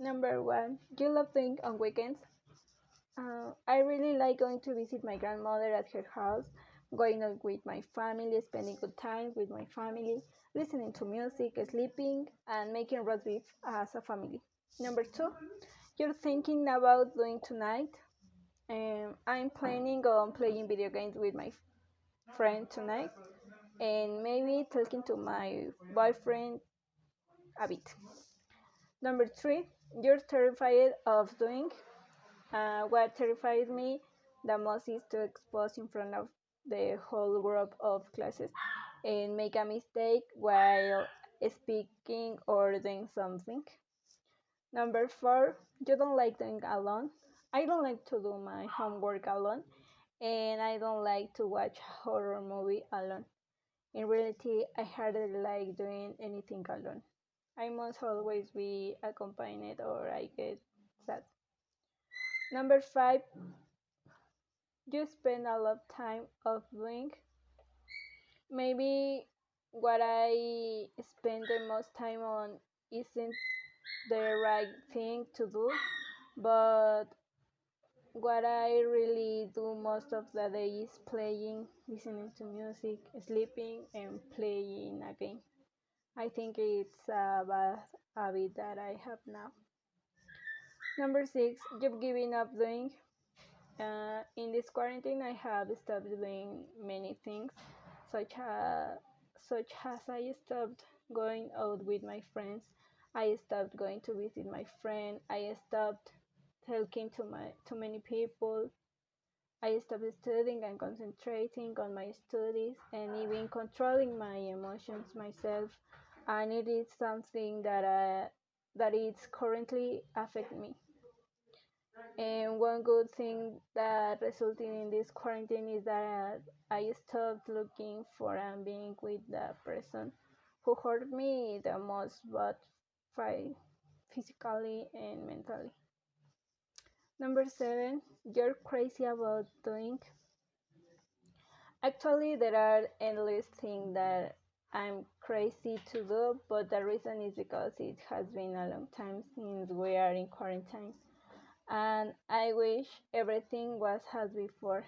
Number one, you love doing on weekends. I really like going to visit my grandmother at her house, going out with my family, spending good time with my family, listening to music, sleeping, and making roast beef as a family. Number two, you're thinking about doing tonight. I'm planning on playing video games with my friend tonight, and maybe talking to my boyfriend a bit. Number three, you're terrified of doing. What terrifies me the most is to expose in front of the whole group of classes and make a mistake while speaking or doing something. Number four, you don't like doing alone. I don't like to do my homework alone, and I don't like to watch horror movie alone. In reality, I hardly like doing anything alone. I must always be accompanied or I get sad. Number five, you spend a lot of time of doing. Maybe what I spend the most time on isn't the right thing to do, but what I really do most of the day is playing, listening to music, sleeping, and playing a game. I think it's a bad habit that I have now. Number six, you've given up doing. In this quarantine, I have stopped doing many things, such as I stopped going out with my friends. I stopped going to visit my friend. I stopped talking to many people. I stopped studying and concentrating on my studies and even controlling my emotions myself. And it is something that is currently affecting me. And one good thing that resulted in this quarantine is that I stopped looking for and being with the person who hurt me the most, both physically and mentally. Number seven, you're crazy about doing. Actually, there are endless things that I'm crazy to do, but the reason is because it has been a long time since we are in quarantine, and I wish everything was as before.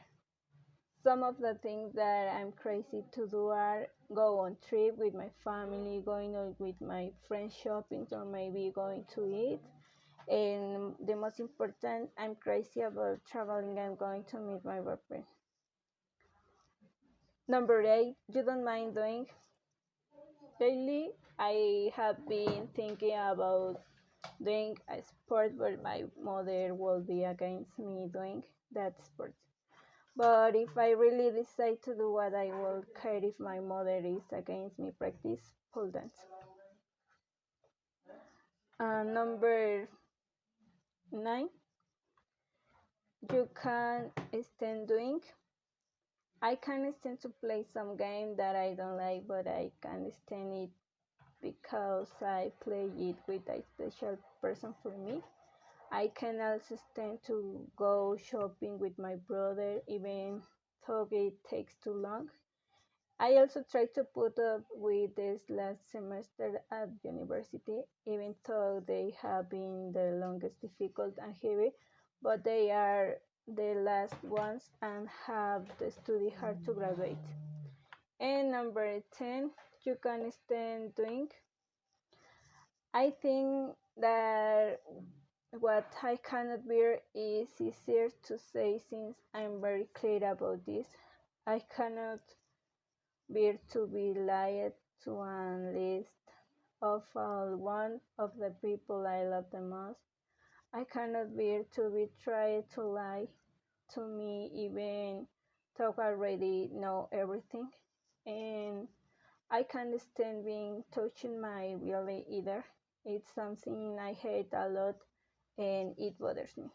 Some of the things that I'm crazy to do are go on trip with my family, going out with my friends shopping, or maybe going to eat. And the most important, I'm crazy about traveling and going to meet my boyfriend. Number eight, you don't mind doing. Lately, I have been thinking about doing a sport, but my mother will be against me doing that sport. But if I really decide to do what I will care if my mother is against me practice pole dance. Number nine, you can stand doing. I can stand to play some game that I don't like, but I can stand it because I play it with a special person for me. I can also stand to go shopping with my brother, even though it takes too long. I also try to put up with this last semester at university, even though they have been the longest, difficult, and heavy, but they are the last ones and have the study hard to graduate. And number 10, you can stand doing. I think that what I cannot bear is easier to say since I'm very clear about this. I cannot bear to be lied to a list of all one of the people I love the most. I cannot bear to be tried to lie to me even though I already know everything. And I can't stand being touching my belly either. It's something I hate a lot and it bothers me.